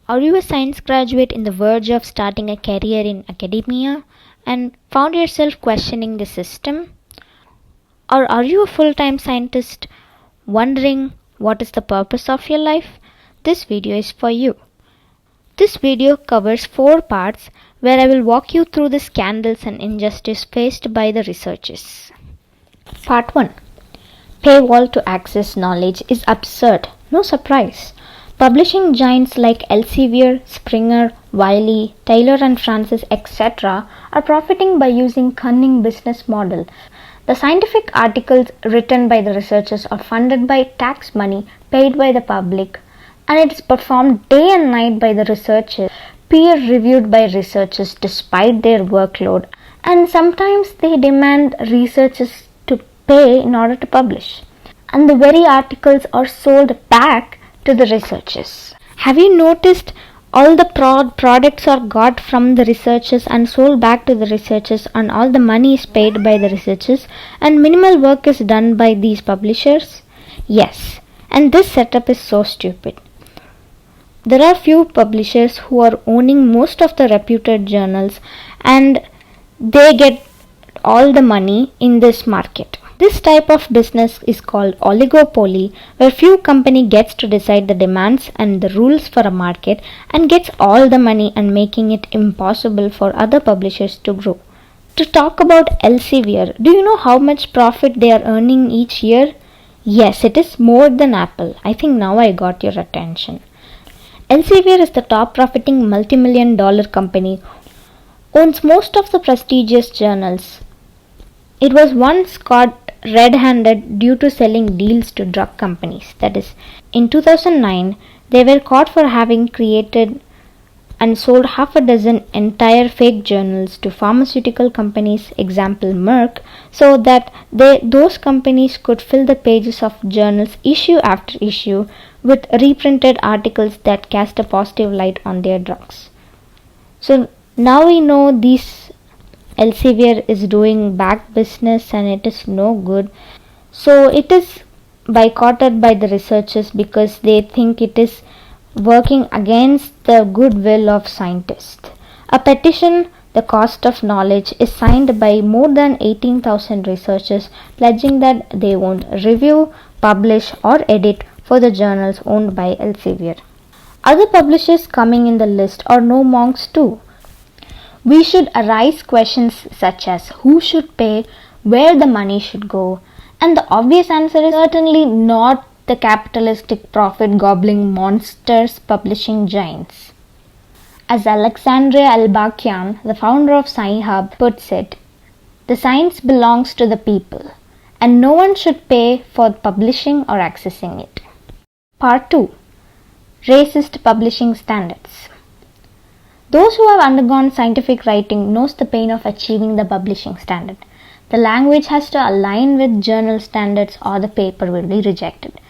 Are you a science graduate in the verge of starting a career in academia and found yourself questioning the system? Or are you a full-time scientist wondering what is the purpose of your life? This video is for you. This video covers 4 parts where I will walk you through the scandals and injustice faced by the researchers. Part 1. Paywall to access knowledge is absurd. No surprise. Publishing giants like Elsevier, Springer, Wiley, Taylor and Francis, etc. are profiting by using cunning business model. The scientific articles written by the researchers are funded by tax money paid by the public, and it is performed day and night by the researchers, peer-reviewed by researchers despite their workload, and sometimes they demand researchers to pay in order to publish. And the very articles are sold back to the researchers. Have you noticed all the products are got from the researchers and sold back to the researchers, and all the money is paid by the researchers and minimal work is done by these publishers? Yes, and this setup is so stupid. There are few publishers who are owning most of the reputed journals and they get all the money in this market. This type of business is called oligopoly, where few company gets to decide the demands and the rules for a market and gets all the money and making it impossible for other publishers to grow. To talk about Elsevier, do you know how much profit they are earning each year? Yes, it is more than Apple. I think now I got your attention. Elsevier is the top profiting multi-million-dollar company, owns most of the prestigious journals. It was once caught red-handed due to selling deals to drug companies. That is, in 2009, they were caught for having created and sold half a dozen entire fake journals to pharmaceutical companies, example Merck, so that those companies could fill the pages of journals issue after issue with reprinted articles that cast a positive light on their drugs. So now we know these Elsevier is doing back business and it is no good. So it is boycotted by the researchers because they think it is working against the goodwill of scientists. A petition, The Cost of Knowledge, is signed by more than 18,000 researchers pledging that they won't review, publish or edit for the journals owned by Elsevier. Other publishers coming in the list are no monks too. We should arise questions such as who should pay, where the money should go, and the obvious answer is certainly not the capitalistic profit-gobbling monsters publishing giants. As Alexandria Elbakian, the founder of SciHub, puts it, the science belongs to the people, and no one should pay for publishing or accessing it. Part 2. Racist Publishing Standards. Those who have undergone scientific writing knows the pain of achieving the publishing standard. The language has to align with journal standards or the paper will be rejected.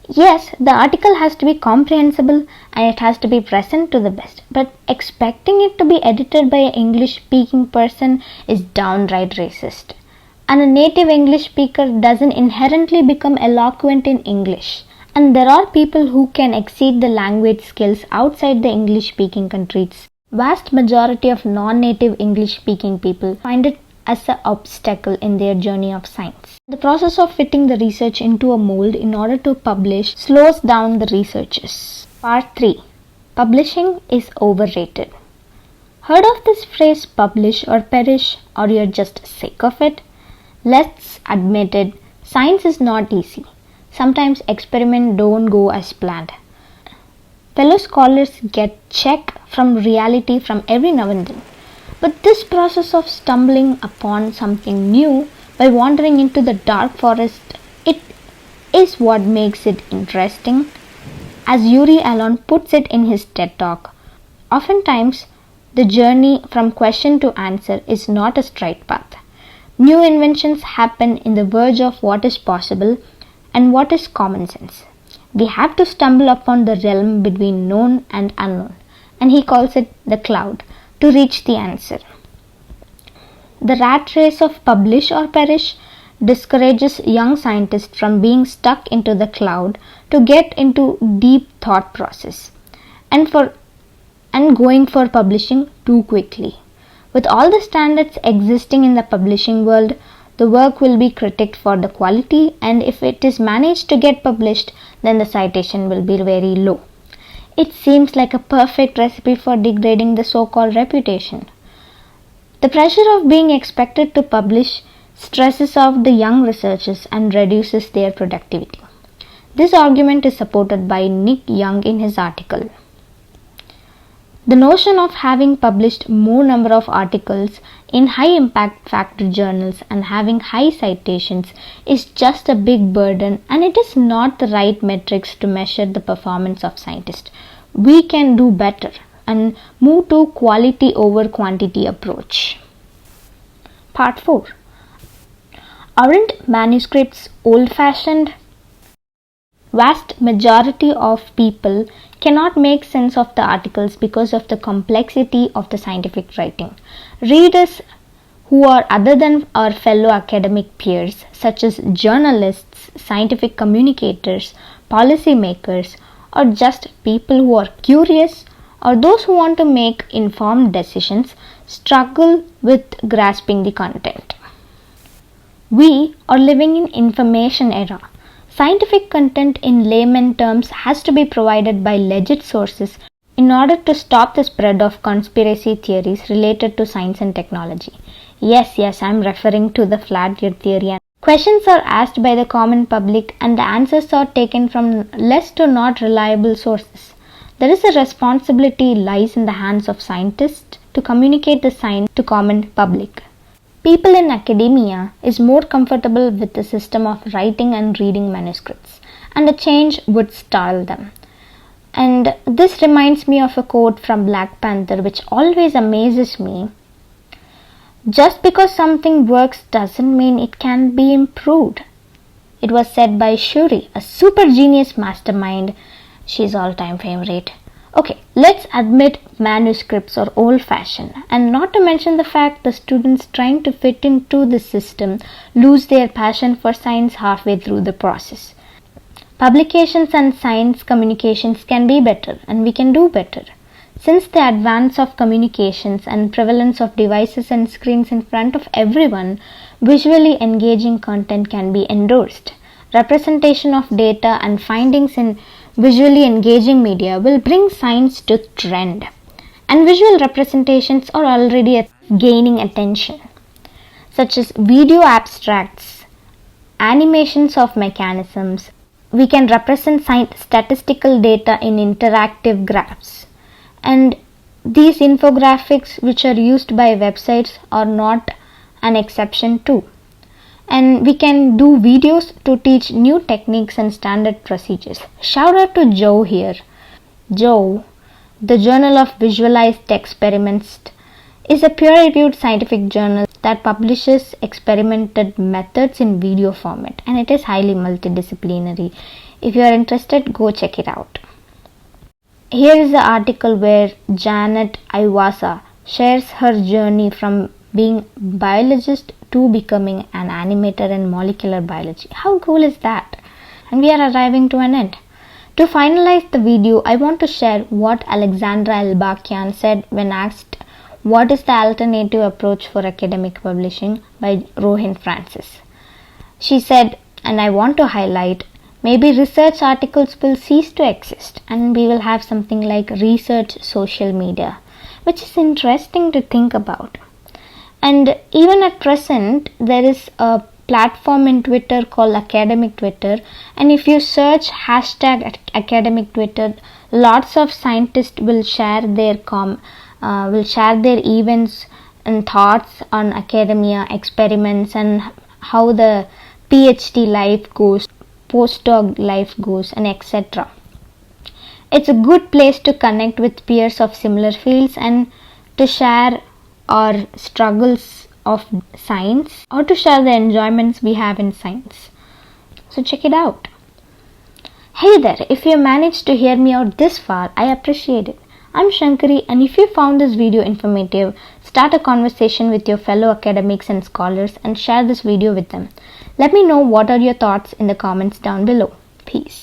Yes, the article has to be comprehensible and it has to be present to the best, but expecting it to be edited by an English-speaking person is downright racist. And a native English speaker doesn't inherently become eloquent in English. And there are people who can exceed the language skills outside the English-speaking countries. Vast majority of non-native English-speaking people find it as an obstacle in their journey of science. The process of fitting the research into a mold in order to publish slows down the researchers. Part 3. Publishing is overrated. Heard of this phrase publish or perish, or you're just sick of it? Let's admit it, science is not easy. Sometimes experiments don't go as planned. Fellow scholars get check from reality from every now and then. But this process of stumbling upon something new by wandering into the dark forest, it is what makes it interesting. As Yuri Alon puts it in his TED Talk, oftentimes the journey from question to answer is not a straight path. New inventions happen in the verge of what is possible and what is common sense. We have to stumble upon the realm between known and unknown, and he calls it the cloud, to reach the answer. The rat race of publish or perish discourages young scientists from being stuck into the cloud to get into deep thought process. And for and going for publishing too quickly. With all the standards existing in the publishing world, the work will be critiqued for the quality, and if it is managed to get published, then the citation will be very low. It seems like a perfect recipe for degrading the so-called reputation. The pressure of being expected to publish stresses out the young researchers and reduces their productivity. This argument is supported by Nick Young in his article. The notion of having published more number of articles in high impact factor journals and having high citations is just a big burden, and it is not the right metrics to measure the performance of scientists. We can do better and move to quality over quantity approach. Part 4. Aren't manuscripts old-fashioned? Vast majority of people cannot make sense of the articles because of the complexity of the scientific writing. Readers who are other than our fellow academic peers, such as journalists, scientific communicators, policymakers, or just people who are curious or those who want to make informed decisions, struggle with grasping the content. We are living in information era. Scientific content in layman terms has to be provided by legit sources in order to stop the spread of conspiracy theories related to science and technology. Yes, I'm referring to the flat earth theory. Questions are asked by the common public and the answers are taken from less to not reliable sources. There is a responsibility lies in the hands of scientists to communicate the science to common public. People in academia is more comfortable with the system of writing and reading manuscripts, and a change would startle them. And this reminds me of a quote from Black Panther which always amazes me. Just because something works doesn't mean it can be improved. It was said by Shuri, a super genius mastermind. She's all-time favorite. Okay, let's admit manuscripts are old-fashioned, and not to mention the fact the students trying to fit into the system lose their passion for science halfway through the process. Publications and science communications can be better, and we can do better. Since the advance of communications and prevalence of devices and screens in front of everyone, visually engaging content can be endorsed. Representation of data and findings in visually engaging media will bring science to trend, and visual representations are already gaining attention, such as video abstracts, animations of mechanisms. We can represent statistical data in interactive graphs, and these infographics which are used by websites are not an exception too. And we can do videos to teach new techniques and standard procedures. Shout out to Joe here. Joe, the Journal of Visualized Experiments, is a peer-reviewed scientific journal that publishes experimented methods in video format, and it is highly multidisciplinary. If you are interested, go check it out. Here is the article where Janet Iwasa shares her journey from being biologist to becoming an animator in molecular biology. How cool is that? And we are arriving to an end. To finalize the video, I want to share what Alexandra Elbakian said when asked what is the alternative approach for academic publishing by Rohin Francis. She said, and I want to highlight, maybe research articles will cease to exist and we will have something like research social media, which is interesting to think about. And even at present, there is a platform in Twitter called Academic Twitter, and if you search hashtag Academic Twitter, lots of scientists will share their events and thoughts on academia, experiments, and how the PhD life goes, postdoc life goes, and etc. It's a good place to connect with peers of similar fields and to share our struggles of science or to share the enjoyments we have in science. So check it out. Hey there, if you managed to hear me out this far, I appreciate it. I'm Shankari, and if you found this video informative, start a conversation with your fellow academics and scholars and share this video with them. Let me know what are your thoughts in the comments down below. Peace.